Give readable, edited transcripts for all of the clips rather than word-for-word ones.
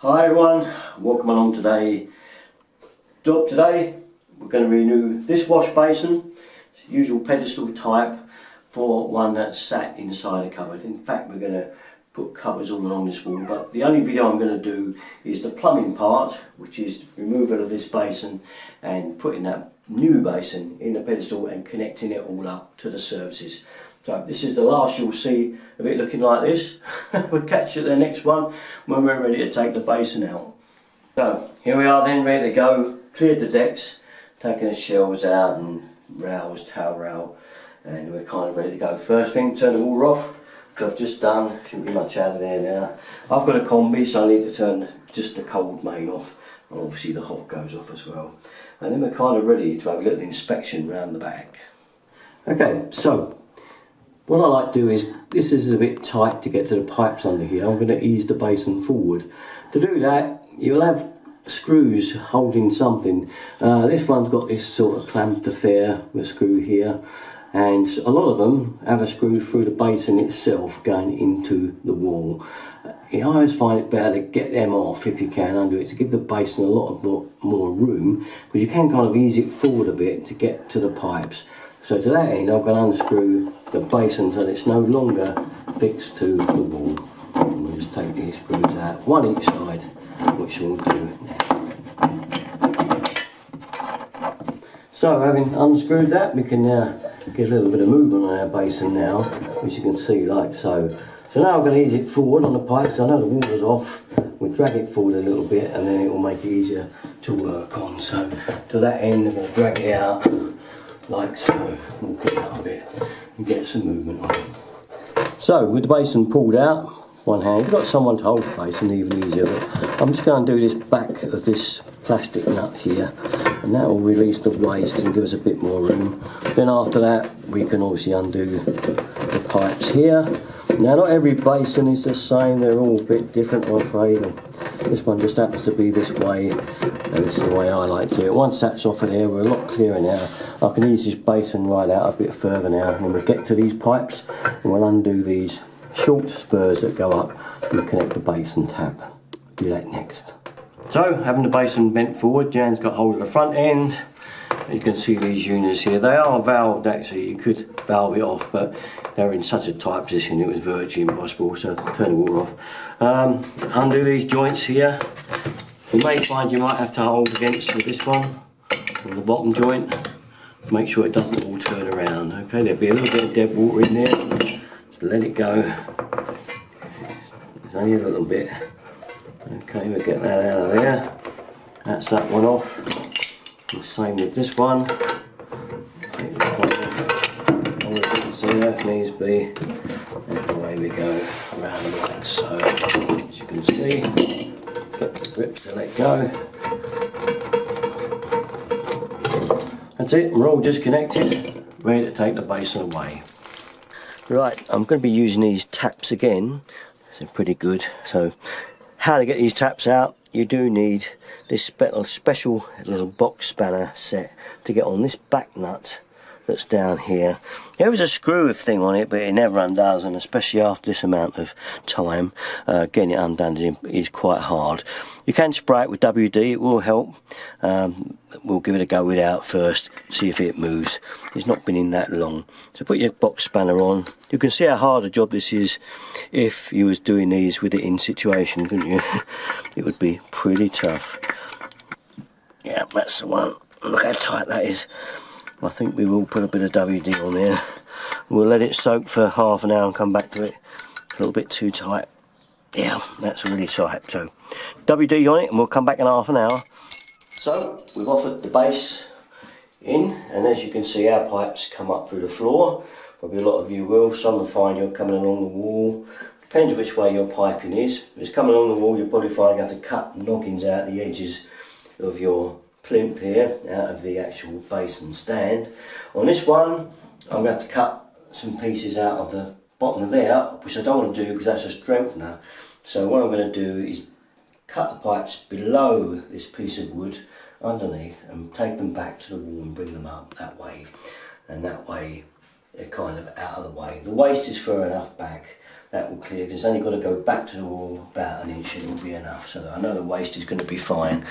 Hi everyone, welcome along today. Job today, we're going to renew this wash basin. It's the usual pedestal type for one that's sat inside a cupboard. In fact, we're going to put cupboards all along this wall, but the only video I'm going to do is the plumbing part, which is removal of this basin and putting that new basin in the pedestal and connecting it all up to the surfaces. So this is the last you'll see of it looking like this. We'll catch you at the next one when we're ready to take the basin out. So here we are then, ready to go. Cleared the decks, taking the shelves out and rails, towel rail, and we're kind of ready to go. First thing, turn the water off, which I've just done. Shouldn't be much out of there now. I've got a combi, so I need to turn just the cold main off, and obviously the hot goes off as well. And then we're kind of ready to have a little inspection round the back. Okay, so what I like to do is, this is a bit tight to get to the pipes under here. I'm going to ease the basin forward. To do that, you'll have screws holding something. This one's got this sort of clamp affair with a screw here, and a lot of them have a screw through the basin itself going into the wall. I always find it better to get them off if you can under it, to give the basin a lot of more room, because you can kind of ease it forward a bit to get to the pipes. So to that end, I'm going to unscrew the basin so that it's no longer fixed to the wall. And we'll just take these screws out, one each side, which we'll do now. So having unscrewed that, we can now get a little bit of movement on our basin now, which you can see like so. So now I'm going to ease it forward on the pipes. I know the water's off. We'll drag it forward a little bit and then it will make it easier to work on. So to that end, we'll drag it out like so. We'll get out a bit and get some movement on it. So with the basin pulled out, one hand, you've got someone to hold the basin, even easier. But I'm just going to do this back of this plastic nut here, and that will release the waste and give us a bit more room. Then after that, we can obviously undo the pipes here. Now not every basin is the same, they're all a bit different, I'm afraid. This one just happens to be this way, and this is the way I like to do it. Once that's off of there, we're a lot clearer now. I can ease this basin right out a bit further now, and then we'll get to these pipes and we'll undo these short spurs that go up and connect the basin tap. Do that next. So having the basin bent forward, Jan's got hold of the front end. You can see these units here, they are valved actually. You could valve it off, but they're in such a tight position it was virtually impossible, so turn the water off. Undo these joints here. You may find you might have to hold against with this one, or the bottom joint. Make sure it doesn't all turn around. Okay, there'll be a little bit of dead water in there, so let it go. There's only a little bit. Okay, we'll get that out of there. That's that one off. The same with this one. Take this one off. All the so that needs to be. And away we go around the back. So as you can see, get the grip to let go. That's it, we're all disconnected, ready to take the basin away. Right, I'm going to be using these taps again. They're pretty good. So how to get these taps out? You do need this special little box spanner set to get on this back nut that's down here. There was a screw thing on it, but it never undoes, and especially after this amount of time, getting it undone is quite hard. You can spray it with WD, it will help. We'll give it a go without first, see if it moves. It's not been in that long. So put your box spanner on. You can see how hard a job this is if you was doing these with it in situation, couldn't you? It would be pretty tough. Yeah, that's the one. Look how tight that is. I think we will put a bit of WD on there. We'll let it soak for half an hour and come back to it. A little bit too tight. Yeah, that's really tight. So WD on it and we'll come back in half an hour. So we've offered the base in, and as you can see our pipes come up through the floor. Probably a lot of you will. Some will find you're coming along the wall. Depends which way your piping is. If it's coming along the wall, you'll probably find you have to cut noggins out the edges of your plinth here out of the actual basin stand. On this one I'm going to have to cut some pieces out of the bottom of there, which I don't want to do because that's a strengthener. So what I'm going to do is cut the pipes below this piece of wood underneath and take them back to the wall and bring them up that way, and that way they're kind of out of the way. The waste is far enough back that will clear, because it's only got to go back to the wall about an inch and it'll be enough. So I know the waste is going to be fine,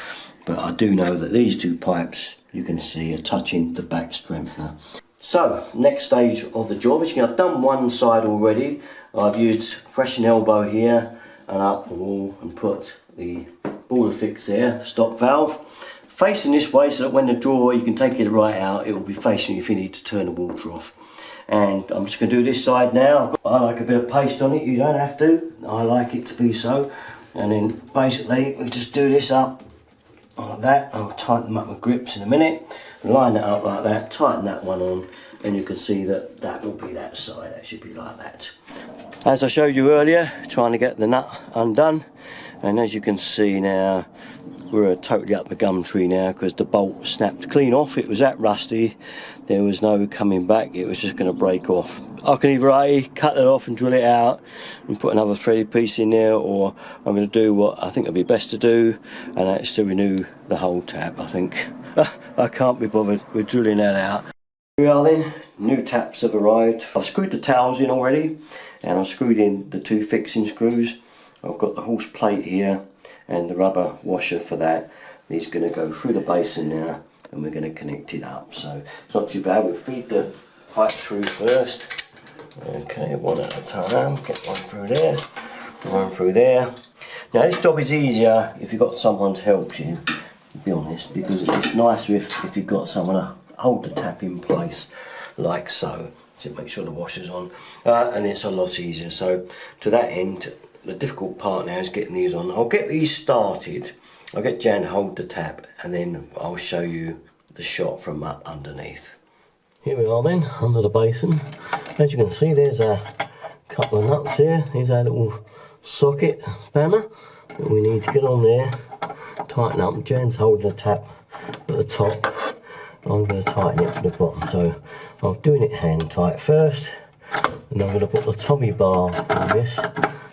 but I do know that these two pipes, you can see, are touching the back strengthener. So, next stage of the job, as you can, I've done one side already. I've used fresh and elbow here and up the wall and put the boiler fix there, stop valve, facing this way so that when the drawer, you can take it right out, it will be facing if you need to turn the water off. And I'm just going to do this side now. I like a bit of paste on it, you don't have to. I like it to be so. And then basically we just do this up like that. I'll tighten them up with grips in a minute. Line that up like that, tighten that one on, and you can see that that will be that side. That should be like that. As I showed you earlier, trying to get the nut undone, and as you can see now, we're totally up the gum tree now because the bolt snapped clean off. It was that rusty, there was no coming back, it was just going to break off. I can either A, cut it off and drill it out and put another threaded piece in there, or I'm going to do what I think would be best to do, and that's to renew the whole tap, I think. I can't be bothered with drilling that out. Here we are then, new taps have arrived. I've screwed the towels in already, and I've screwed in the two fixing screws. I've got the horse plate here and the rubber washer for that. These are going to go through the basin now, and we're going to connect it up. So it's not too bad. We'll feed the pipe through first. Okay, one at a time. Get one through there, one through there. Now this job is easier if you've got someone to help you, to be honest, because it's nicer if you've got someone to hold the tap in place like so. So make sure the washer's on, and it's a lot easier. So to that end, the difficult part now is getting these on. I'll get these started. I'll get Jan to hold the tap, and then I'll show you the shot from up underneath. Here we are then, under the basin. As you can see, there's a couple of nuts there. Here's our little socket spanner that we need to get on there, tighten up. Jan's holding the tap at the top. I'm going to tighten it to the bottom. So I'm doing it hand tight first, and I'm going to put the Tommy bar on this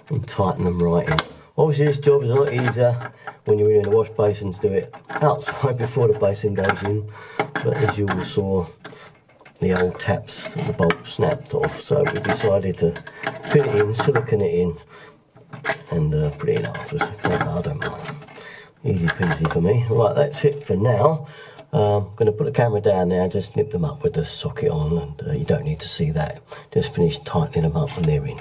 and tighten them right in. Obviously this job is a lot easier when you're in the wash basins, do it outside before the basin goes in, but as you all saw, the old taps, the bolt snapped off, so we decided to fit it in, silicone it in, and put it in afterwards. I don't mind. Easy peasy for me. Right, that's it for now. I'm going to put the camera down now, just nip them up with the socket on, and you don't need to see that. Just finish tightening them up when they're in.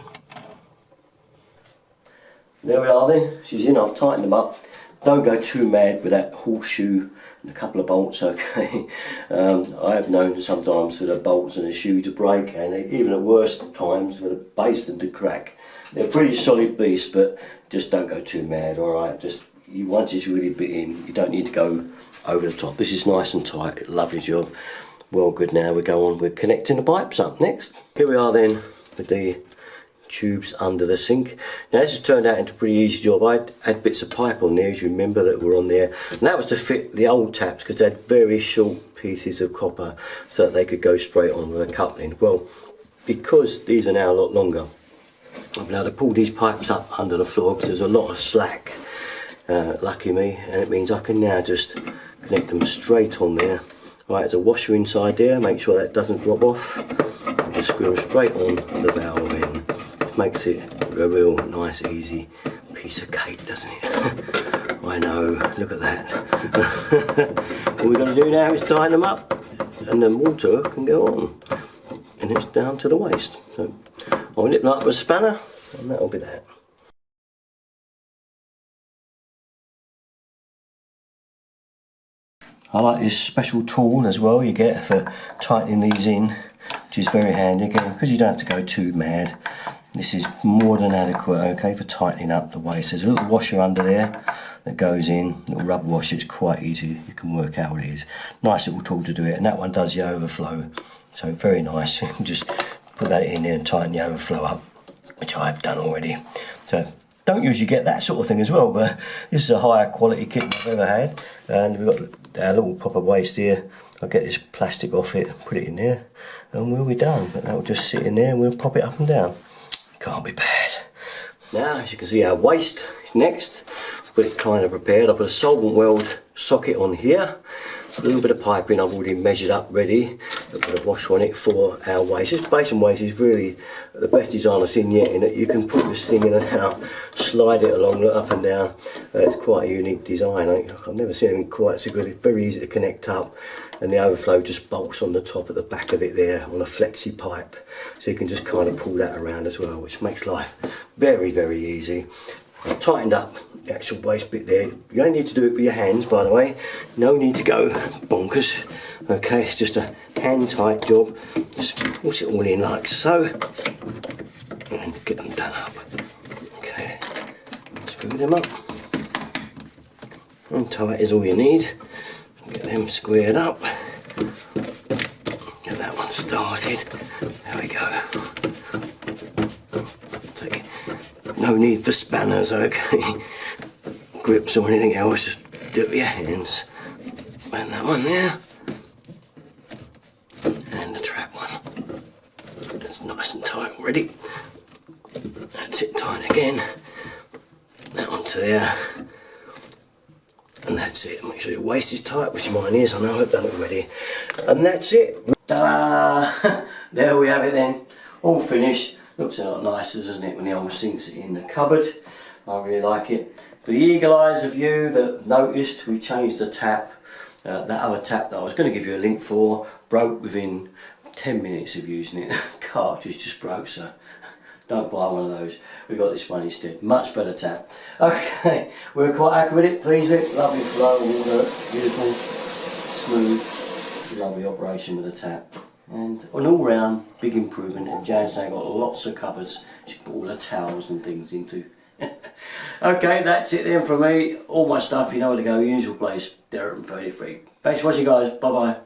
There we are then, she's in, I've tightened them up. Don't go too mad with that horseshoe and a couple of bolts, okay. I have known sometimes for the bolts and the shoe to break, and even at worst times for the basin to crack. They're pretty solid beasts, but just don't go too mad, alright. Just once it's really bit in, you don't need to go over the top. This is nice and tight, lovely job. Well good, now we go on, we're connecting the pipes up next. Here we are then with the tubes under the sink. Now this has turned out into a pretty easy job. I had bits of pipe on there, as you remember, that were on there, and that was to fit the old taps because they had very short pieces of copper so that they could go straight on with a coupling. Well, because these are now a lot longer, I've been able to pull these pipes up under the floor because there's a lot of slack, lucky me, and it means I can now just connect them straight on there. Right, there's a washer inside there, make sure that doesn't drop off. Just screw them straight on the valve end. Makes it a real nice easy piece of cake, doesn't it? I know, look at that. All we've got to do now is tighten them up and the water can go on, and it's down to the waist. So I'll nip them up with a spanner and that'll be that. I like this special tool as well you get for tightening these in, which is very handy again because you don't have to go too mad. This is more than adequate, okay, for tightening up the waist. There's a little washer under there that goes in, a little rubber washer. It's quite easy, you can work out what it is. Nice little tool to do it, and that one does the overflow, so very nice. You can just put that in there and tighten the overflow up, which I've done already. So don't usually get that sort of thing as well, but this is a higher quality kit I've ever had. And we've got our little proper waist here. I'll get this plastic off it, put it in there, and we'll be done. But that will just sit in there and we'll pop it up and down. Can't be bad. Now, as you can see, our waist is next. I've got it kind of prepared. I've put a solvent weld socket on here. A little bit of piping I've already measured up ready. put a washer on it for our waste. This basin waste is really the best design I've seen yet, in that you can put this thing in and out, slide it along, up and down. It's quite a unique design. I've never seen anything quite so good. It's very easy to connect up, and the overflow just bolts on the top at the back of it there on a flexi pipe, so you can just kind of pull that around as well, which makes life very, very easy. I've tightened up the actual waste bit there. You only need to do it with your hands, by the way. No need to go bonkers. Okay, it's just a hand tight job. Just push it all in like so, and get them done up. Okay, screw them up. And tight is all you need. Get them squared up. Get that one started. There we go. No need for spanners, okay, grips or anything else, just do it with your hands. And that one there, and the trap one. That's nice and tight already. That's it, tight again. That one to there. And that's it. Make sure your waist is tight, which mine is. I know I've done it already. And that's it. Ta-da! There we have it then. All finished. Looks a lot nicer, doesn't it, when the old sink's in the cupboard. I really like it. For the eagle eyes of you that noticed, we changed the tap. That other tap that I was going to give you a link for broke within 10 minutes of using it. Cartridge just broke, so don't buy one of those. We got this one instead. Much better tap. Okay, we were quite happy with it, pleased with it. Lovely flow of water, beautiful, smooth, lovely operation with the tap. And an all round big improvement, and Jan's now got lots of cupboards she can put all her towels and things into. Okay, that's it then from me. All my stuff, you know where to go, usual place, Derek and 33. Thanks for watching guys, bye bye.